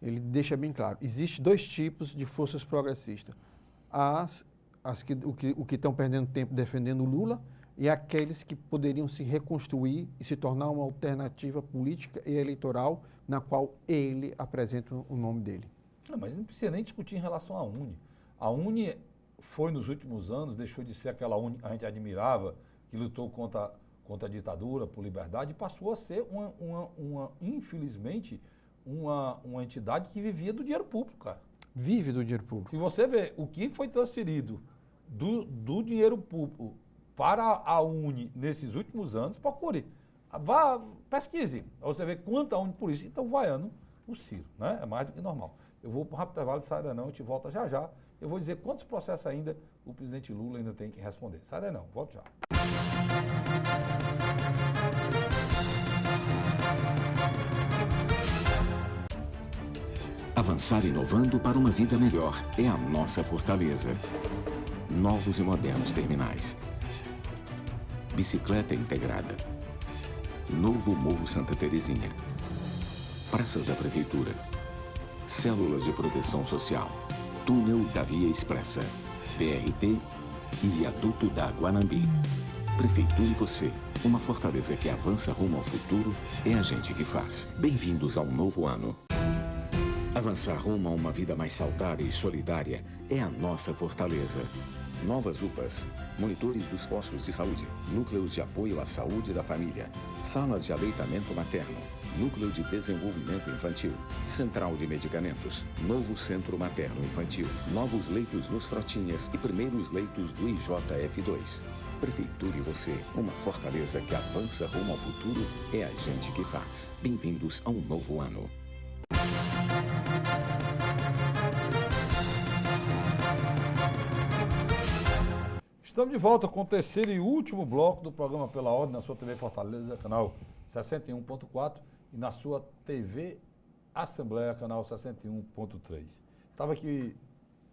S3: Ele deixa bem claro. Existem 2 tipos de forças progressistas. O que estão perdendo tempo defendendo o Lula e aqueles que poderiam se reconstruir e se tornar uma alternativa política e eleitoral na qual ele apresenta o nome dele.
S2: Não, mas não precisa nem discutir em relação à UNE. A UNE foi, nos últimos anos, deixou de ser aquela UNE que a gente admirava, que lutou contra a ditadura, por liberdade, e passou a ser, infelizmente, uma entidade que vivia do dinheiro público, cara.
S3: Vive do dinheiro público.
S2: Se você vê o que foi transferido do dinheiro público para a UNE nesses últimos anos, procure. Vá, pesquise. Você vê quanto a UNE por isso. Então, vaiando o Ciro, né? É mais do que normal. Eu vou para um rápido intervalo, sai daí não, a gente volta já já. Eu vou dizer quantos processos ainda o presidente Lula ainda tem que responder. Sai daí não, volto já.
S1: Avançar inovando para uma vida melhor é a nossa fortaleza. Novos e modernos terminais. Bicicleta integrada. Novo Morro Santa Terezinha. Praças da Prefeitura. Células de proteção social. Túnel da Via Expressa. BRT e Viaduto da Guanambi. Prefeitura e você. Uma fortaleza que avança rumo ao futuro é a gente que faz. Bem-vindos ao novo ano. Avançar rumo a uma vida mais saudável e solidária é a nossa fortaleza. Novas UPAs, monitores dos postos de saúde, núcleos de apoio à saúde da família, salas de aleitamento materno, núcleo de desenvolvimento infantil, central de medicamentos, novo centro materno infantil, novos leitos nos Frotinhas e primeiros leitos do IJF2. Prefeitura e você, uma fortaleza que avança rumo ao futuro é a gente que faz. Bem-vindos a um novo ano.
S2: Estamos de volta com o terceiro e último bloco do programa Pela Ordem, na sua TV Fortaleza, canal 61.4, e na sua TV Assembleia, canal 61.3. Estava aqui,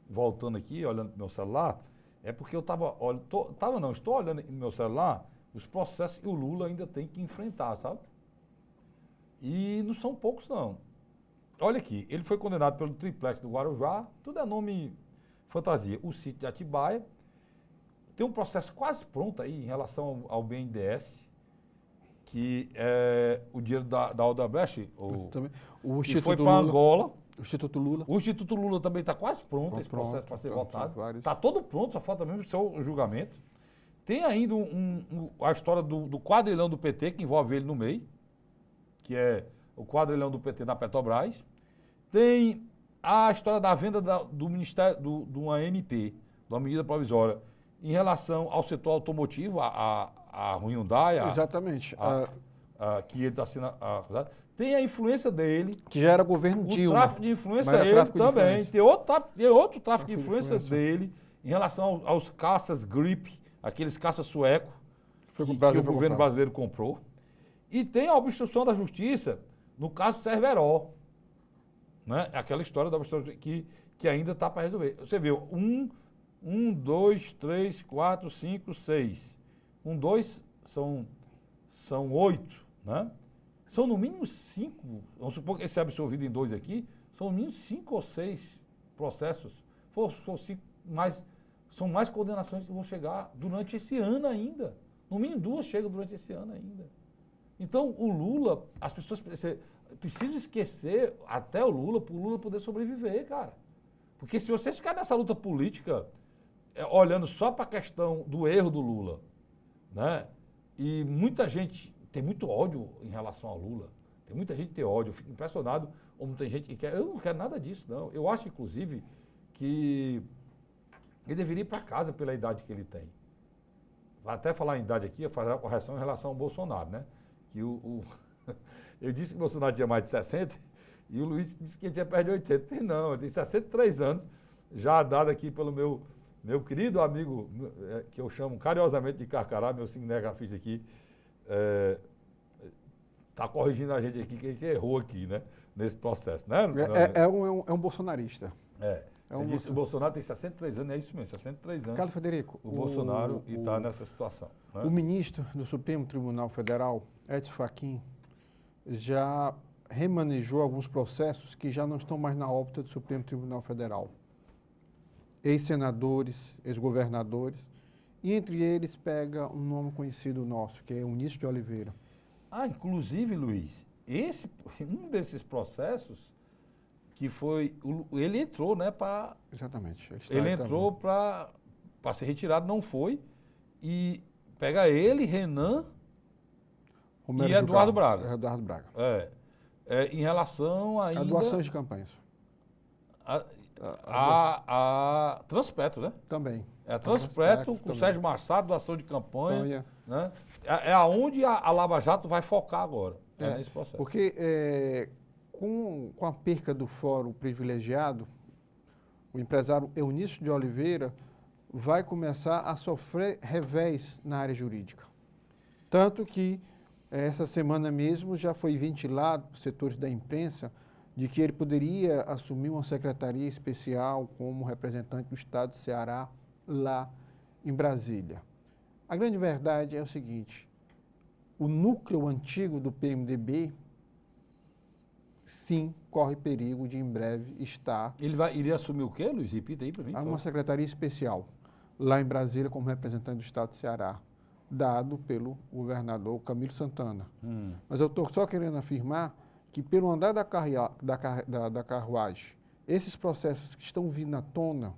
S2: voltando aqui, olhando para o meu celular, é porque eu estou olhando no meu celular os processos que o Lula ainda tem que enfrentar, sabe? E não são poucos, não. Olha aqui, ele foi condenado pelo triplex do Guarujá, tudo é nome fantasia. O sítio de Atibaia tem um processo quase pronto aí em relação ao BNDES, que é o dinheiro da Odebrecht, que foi para Angola.
S3: O Instituto Lula.
S2: O Instituto Lula também está quase pronto, esse processo para ser votado. Está todo pronto, só falta mesmo o seu julgamento. Tem ainda a história do quadrilhão do PT, que envolve ele no meio, que é o quadrilhão do PT na Petrobras. Tem a história da venda do Ministério, de uma MP, de uma medida provisória, em relação ao setor automotivo, a Hyundai.
S3: Exatamente.
S2: Que ele está sendo acusado. Tem a influência dele.
S3: Que já era governo Dilma.
S2: O tráfico de influência ele também. Tem outro tráfico de influência dele em relação aos caças Grip, aqueles caças suecos que o governo brasileiro comprou. E tem a obstrução da justiça no caso Cerveró. Né? Aquela história da obstrução que ainda está para resolver. Você viu, 1, 2, 3, 4, 5, 6. 1, 2 são 8, né? São no mínimo 5, vamos supor que esse é absolvido em 2 aqui, são no mínimo 5 ou 6 processos. São mais condenações que vão chegar durante esse ano ainda. No mínimo 2 chegam durante esse ano ainda. Então, o Lula, as pessoas precisam esquecer até o Lula, para o Lula poder sobreviver, cara. Porque se vocês ficarem nessa luta política, olhando só para a questão do erro do Lula, né? E muita gente tem muito ódio em relação ao Lula. Tem muita gente que tem ódio. Eu fico impressionado como tem gente que quer. Eu não quero nada disso, não. Eu acho, inclusive, que ele deveria ir para casa pela idade que ele tem. Vai até falar em idade aqui, fazer a correção em relação ao Bolsonaro, né? Que eu disse que o Bolsonaro tinha mais de 60 e o Luiz disse que ele tinha perto de 80. Não, ele tem 63 anos, já dado aqui pelo meu querido amigo, que eu chamo carinhosamente de Carcará, meu cinegrafista aqui, está corrigindo a gente aqui, que a gente errou aqui, né? Nesse processo, né?
S3: É um bolsonarista.
S2: Ele disse que o Bolsonaro tem 63 anos, é isso mesmo, 63 anos.
S3: Carlos Frederico.
S2: O Bolsonaro está nessa situação. Né?
S3: O ministro do Supremo Tribunal Federal, Edson Fachin, já remanejou alguns processos que já não estão mais na órbita do Supremo Tribunal Federal. Ex-senadores, ex-governadores, e entre eles pega um nome conhecido nosso, que é Eunício de Oliveira.
S2: Inclusive, Luiz, um desses processos que foi, ele entrou, né, para...
S3: Exatamente.
S2: Ele entrou para ser retirado, não foi, e pega ele, Renan
S3: Romero
S2: e Eduardo
S3: Jucá,
S2: Braga.
S3: Eduardo Braga.
S2: Em relação ainda...
S3: A doações de campanhas.
S2: A Transpetro, né?
S3: Também.
S2: A Transpetro com o Sérgio Machado, doação de campanha. Né? É aonde a Lava Jato vai focar agora, nesse processo.
S3: Porque com a perca do fórum privilegiado, o empresário Eunício de Oliveira vai começar a sofrer revés na área jurídica. Tanto que essa semana mesmo já foi ventilado por setores da imprensa de que ele poderia assumir uma secretaria especial como representante do Estado do Ceará lá em Brasília. A grande verdade é o seguinte, o núcleo antigo do PMDB, sim, corre perigo de em breve estar...
S2: Ele iria assumir o quê, Luiz? Repita aí para mim.
S3: Uma secretaria especial lá em Brasília como representante do Estado do Ceará, dado pelo governador Camilo Santana. Mas eu estou só querendo afirmar que pelo andar da carruagem, esses processos que estão vindo à tona,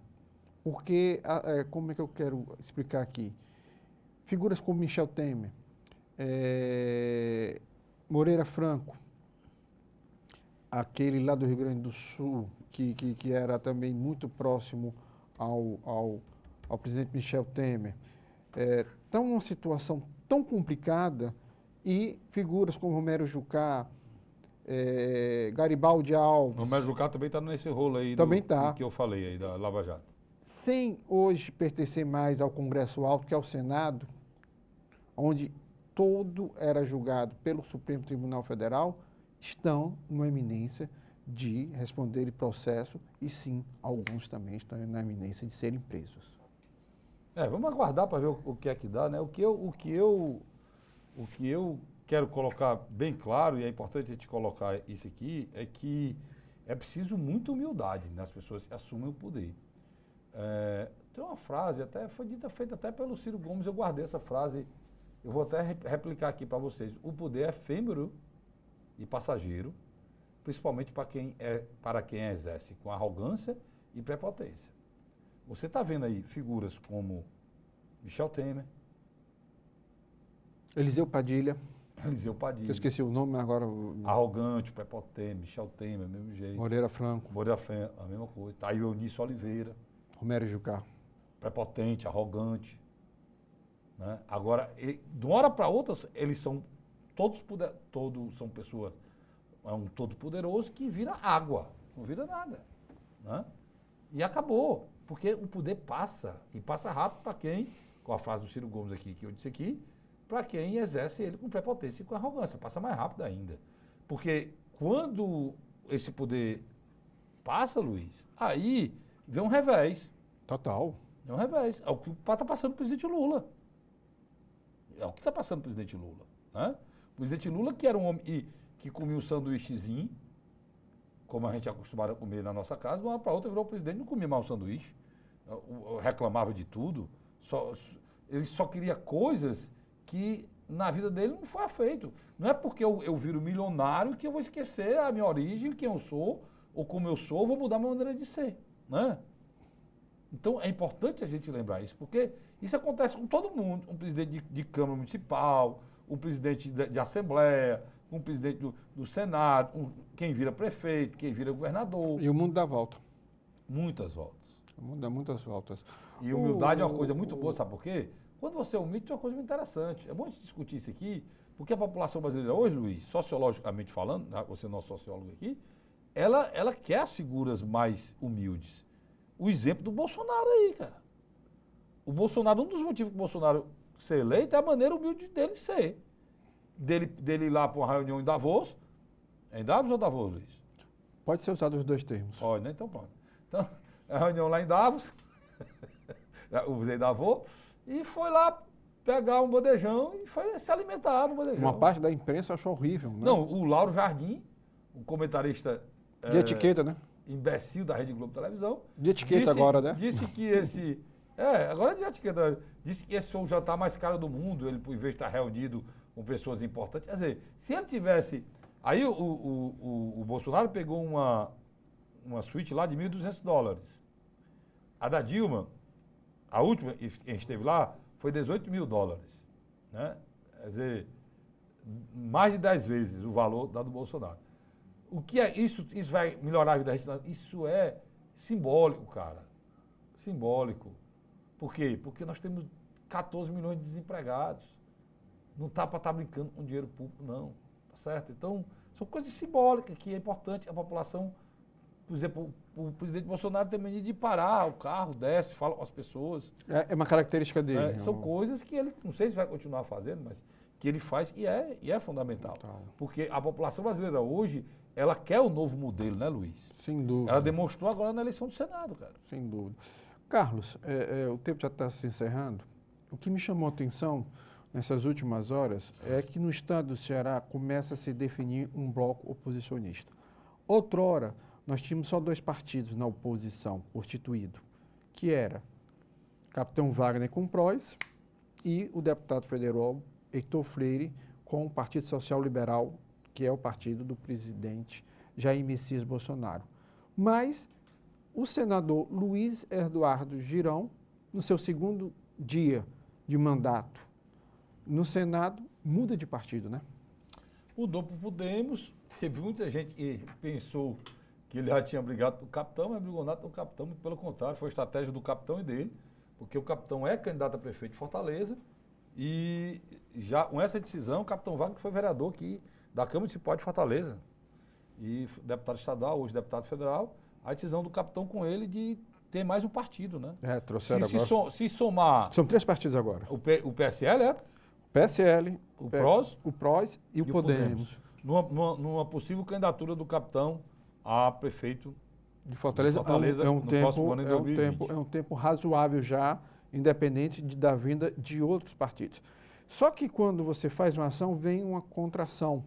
S3: porque, como é que eu quero explicar aqui? Figuras como Michel Temer, Moreira Franco, aquele lá do Rio Grande do Sul, que era também muito próximo ao presidente Michel Temer, estão numa situação tão complicada e figuras como Romero Jucá, Garibaldi Alves...
S2: Romero Jucá também está nesse rolo aí
S3: também
S2: do que eu falei aí, da Lava Jato.
S3: Sem hoje pertencer mais ao Congresso Alto que ao Senado, onde todo era julgado pelo Supremo Tribunal Federal, estão numa eminência de responder processo e sim, alguns também estão na eminência de serem presos.
S2: Vamos aguardar para ver o que é que dá, né? O que eu quero colocar bem claro, e é importante a gente colocar isso aqui, é que é preciso muita humildade nas pessoas que assumem o poder. Tem uma frase, até foi feita até pelo Ciro Gomes, eu guardei essa frase, eu vou até replicar aqui para vocês. O poder é efêmero e passageiro, principalmente para quem exerce com arrogância e prepotência. Você está vendo aí figuras como Michel Temer,
S3: Eliseu Padilha.
S2: Eu
S3: esqueci o nome agora.
S2: Arrogante, prepotente, Michel Temer, mesmo jeito.
S3: Moreira Franco.
S2: Moreira Franco, a mesma coisa. Tá aí o Eunício Oliveira.
S3: Romero Jucá.
S2: Prepotente, arrogante. Né? Agora, de uma hora para outra, eles são todos são pessoas, é um todo poderoso que vira água, não vira nada. Né? E acabou, porque o poder passa, e passa rápido para quem, com a frase do Ciro Gomes aqui, que eu disse aqui, para quem exerce ele com prepotência e com arrogância, passa mais rápido ainda. Porque quando esse poder passa, Luiz, aí vem um revés.
S3: Total.
S2: É um revés. É o que está passando o presidente Lula. É o que está passando o presidente Lula. Né? O presidente Lula, que era um homem que comia um sanduíchezinho, como a gente é acostumado a comer na nossa casa, de uma hora para outra virou o presidente, não comia mais um sanduíche, reclamava de tudo, ele só queria coisas que na vida dele não foi feito. Não é porque eu viro milionário que eu vou esquecer a minha origem, quem eu sou, ou como eu sou, vou mudar a minha maneira de ser. Né? Então é importante a gente lembrar isso, porque isso acontece com todo mundo. Um presidente de Câmara Municipal, um presidente de Assembleia, um presidente do Senado, quem vira prefeito, quem vira governador.
S3: E o mundo dá volta.
S2: Muitas voltas.
S3: O mundo dá muitas voltas.
S2: E humildade é uma coisa muito boa, sabe por quê? Quando você é humilde, tem uma coisa muito interessante. É bom a gente discutir isso aqui, porque a população brasileira hoje, Luiz, sociologicamente falando, você é nosso sociólogo aqui, ela quer as figuras mais humildes. O exemplo do Bolsonaro aí, cara. O Bolsonaro, um dos motivos que o Bolsonaro ser eleito é a maneira humilde dele ser. Dele ir lá para uma reunião em Davos. É em Davos ou Davos, Luiz?
S3: Pode ser usado os dois termos.
S2: Pode, né? Então pronto. Então, a reunião lá em Davos, usei Davos, e foi lá pegar um bandejão e foi se alimentar no bandejão.
S3: Uma parte da imprensa achou horrível, né?
S2: Não, o Lauro Jardim, um comentarista...
S3: De etiqueta, né?
S2: Imbecil da Rede Globo Televisão.
S3: De etiqueta agora, né?
S2: Disse que esse... agora é de etiqueta. Disse que esse foi o jantar mais caro do mundo, ele, por vez de estar reunido com pessoas importantes. Quer dizer, se ele tivesse... Aí o Bolsonaro pegou uma suíte lá de $1.200. A da Dilma, a última que a gente esteve lá, foi $18.000. Né? Quer dizer, mais de 10 vezes o valor da do Bolsonaro. O que é isso? Isso vai melhorar a vida da gente? Isso é simbólico, cara. Simbólico. Por quê? Porque nós temos 14 milhões de desempregados. Não tá para estar brincando com dinheiro público, não. Tá certo? Então, são coisas simbólicas que é importante a população. Por exemplo, o presidente Bolsonaro tem mania de parar o carro, desce, fala com as pessoas.
S3: É uma característica dele.
S2: São coisas que ele, não sei se vai continuar fazendo, mas que ele faz e é fundamental.
S3: Total.
S2: Porque a população brasileira hoje, ela quer o novo modelo, né, Luiz?
S3: Sem dúvida.
S2: Ela demonstrou agora na eleição do Senado, cara.
S3: Sem dúvida. Carlos, o tempo já está se encerrando. O que me chamou a atenção nessas últimas horas é que no estado do Ceará começa a se definir um bloco oposicionista. Outrora, nós tínhamos só 2 partidos na oposição, constituído, que era Capitão Wagner com o PROS e o deputado federal Heitor Freire com o Partido Social Liberal, que é o partido do presidente Jair Messias Bolsonaro. Mas o senador Luiz Eduardo Girão, no seu segundo dia de mandato no Senado, muda de partido, né?
S2: Mudou para o Podemos, teve muita gente que pensou que ele já tinha brigado pelo capitão, mas brigou nada pelo capitão, muito pelo contrário, foi estratégia do capitão e dele, porque o capitão é candidato a prefeito de Fortaleza e já com essa decisão, o capitão Wagner foi vereador aqui da Câmara Municipal de Fortaleza e deputado estadual, hoje deputado federal, a decisão do capitão com ele de ter mais um partido, né?
S3: Trouxeram agora.
S2: Se somar...
S3: São 3 partidos agora.
S2: O PSL,
S3: PSL,
S2: o PROS
S3: e o Podemos.
S2: Numa possível candidatura do capitão a prefeito
S3: de Fortaleza,
S2: no próximo ano em 2020.
S3: É um tempo razoável já, independente da vinda de outros partidos. Só que quando você faz uma ação, vem uma contração.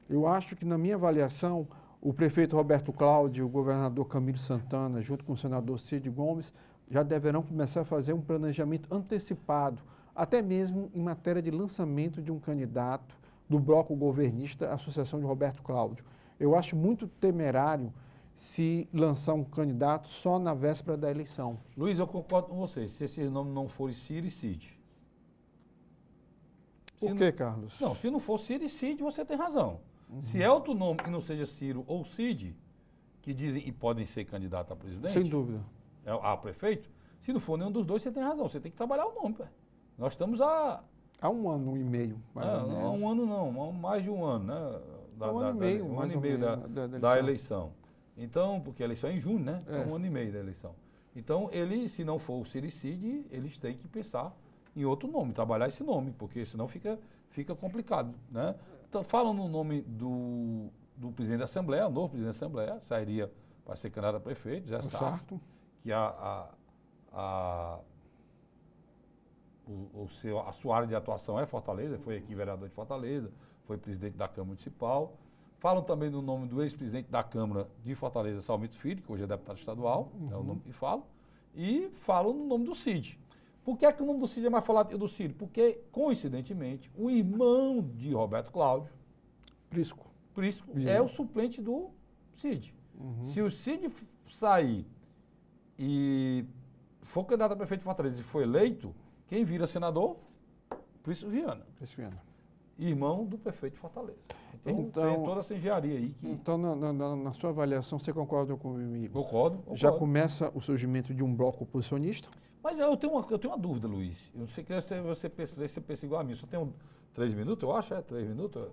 S3: Eu acho que, na minha avaliação, o prefeito Roberto Cláudio, o governador Camilo Santana, junto com o senador Cid Gomes, já deverão começar a fazer um planejamento antecipado, até mesmo em matéria de lançamento de um candidato do bloco governista à sucessão de Roberto Cláudio. Eu acho muito temerário se lançar um candidato só na véspera da eleição.
S2: Luiz, eu concordo com você, se esses nomes não forem Ciro e Cid.
S3: Por quê, Carlos?
S2: Não, se não for Ciro e Cid, você tem razão. Se é outro nome que não seja Ciro ou Cid, que dizem e podem ser candidato a presidente,
S3: Sem dúvida.
S2: A prefeito, se não for nenhum dos dois, você tem razão. Você tem que trabalhar o nome, pé. Nós estamos há...
S3: Há 1 ano e meio, mais ou menos.
S2: Há 1 ano não, há mais de 1 ano, né?
S3: Um ano e meio,
S2: um
S3: mais
S2: ano e
S3: ou
S2: meio
S3: menos,
S2: da eleição. Então, porque a eleição é em junho, né?
S3: É.
S2: Então, 1 ano e meio da eleição. Então, se não for o Ciro e Cid, eles têm que pensar em outro nome, trabalhar esse nome, porque senão fica complicado, né? Então, falam no nome do presidente da Assembleia, o novo presidente da Assembleia, sairia para ser candidato a prefeito, Zé Sarto, que a sua área de atuação é Fortaleza, foi aqui vereador de Fortaleza, foi presidente da Câmara Municipal. Falam também no nome do ex-presidente da Câmara de Fortaleza, Salmito Filho, que hoje é deputado estadual, é o nome que falam, e falam no nome do Cid. Por que é que o nome do Cid é mais falado que o do Ciro? Porque, coincidentemente, o irmão de Roberto Cláudio,
S3: Prisco,
S2: é o suplente do Cid. Se o Cid sair e for candidato a prefeito de Fortaleza e for eleito, quem vira senador? Prisco Viana, irmão do prefeito de Fortaleza. Então tem toda essa engenharia aí que...
S3: Então, na sua avaliação, você concorda comigo?
S2: Concordo.
S3: Já começa o surgimento de um bloco oposicionista?
S2: Mas eu tenho uma dúvida, Luiz. Eu não sei se você pensa igual a mim. Só tenho 3 minutos, eu acho, 3 minutos,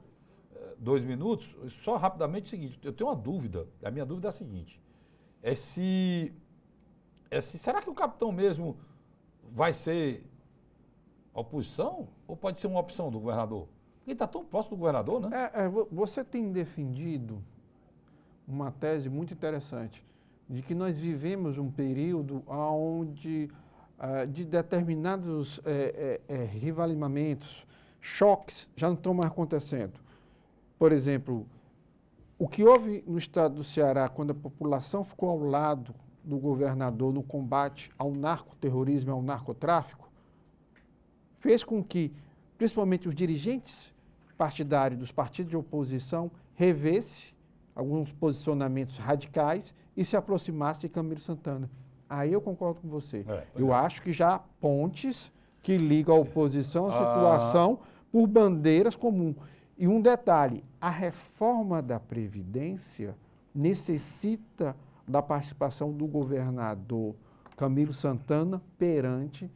S2: 2 minutos. Só rapidamente o seguinte, eu tenho uma dúvida. A minha dúvida é a seguinte. Será que o capitão mesmo vai ser oposição? Ou pode ser uma opção do governador? Porque ele está tão próximo do governador, né?
S3: Você tem defendido uma tese muito interessante, de que nós vivemos um período onde de determinados rivalamentos, choques já não estão mais acontecendo. Por exemplo, o que houve no estado do Ceará, quando a população ficou ao lado do governador no combate ao narcoterrorismo e ao narcotráfico, fez com que, principalmente os dirigentes partidários dos partidos de oposição, revesse alguns posicionamentos radicais e se aproximasse de Camilo Santana. Aí eu concordo com você. Eu acho que já há pontes que ligam a oposição à situação por bandeiras comuns. E um detalhe, a reforma da Previdência necessita da participação do governador Camilo Santana perante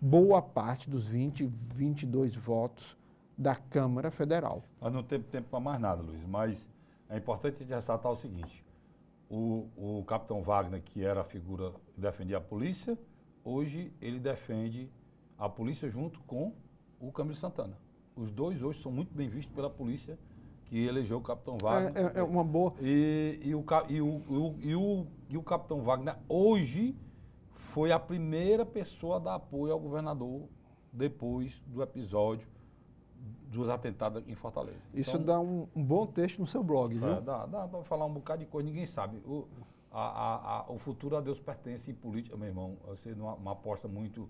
S3: boa parte dos 22 votos da Câmara Federal.
S2: Nós não temos tempo para mais nada, Luiz, mas é importante ressaltar o seguinte. O capitão Wagner, que era a figura que defendia a polícia, hoje ele defende a polícia junto com o Camilo Santana. Os dois hoje são muito bem vistos pela polícia que elegeu o capitão Wagner.
S3: É uma boa...
S2: E o capitão Wagner hoje foi a primeira pessoa a dar apoio ao governador depois do episódio dos atentados em Fortaleza.
S3: Isso
S2: então,
S3: dá um bom texto no seu blog, viu?
S2: Dá para falar um bocado de coisa, ninguém sabe. O futuro a Deus pertence em política, meu irmão. Você não aposta muito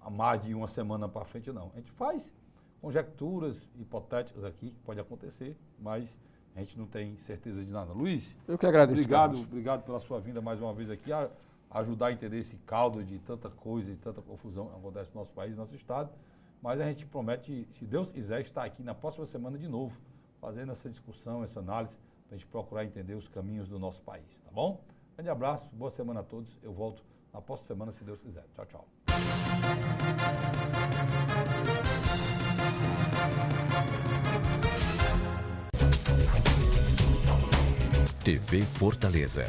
S2: a mais de uma semana para frente, não. A gente faz conjecturas hipotéticas aqui, que pode acontecer, mas a gente não tem certeza de nada. Luiz,
S3: eu que agradeço.
S2: Obrigado pela sua vinda mais uma vez aqui, a ajudar a entender esse caldo de tanta coisa e tanta confusão que acontece no nosso país, no nosso estado. Mas a gente promete, se Deus quiser, estar aqui na próxima semana de novo, fazendo essa discussão, essa análise, para a gente procurar entender os caminhos do nosso país, tá bom? Grande abraço, boa semana a todos. Eu volto na próxima semana, se Deus quiser. Tchau, tchau.
S1: TV Fortaleza,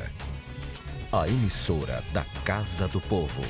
S1: a emissora da Casa do Povo.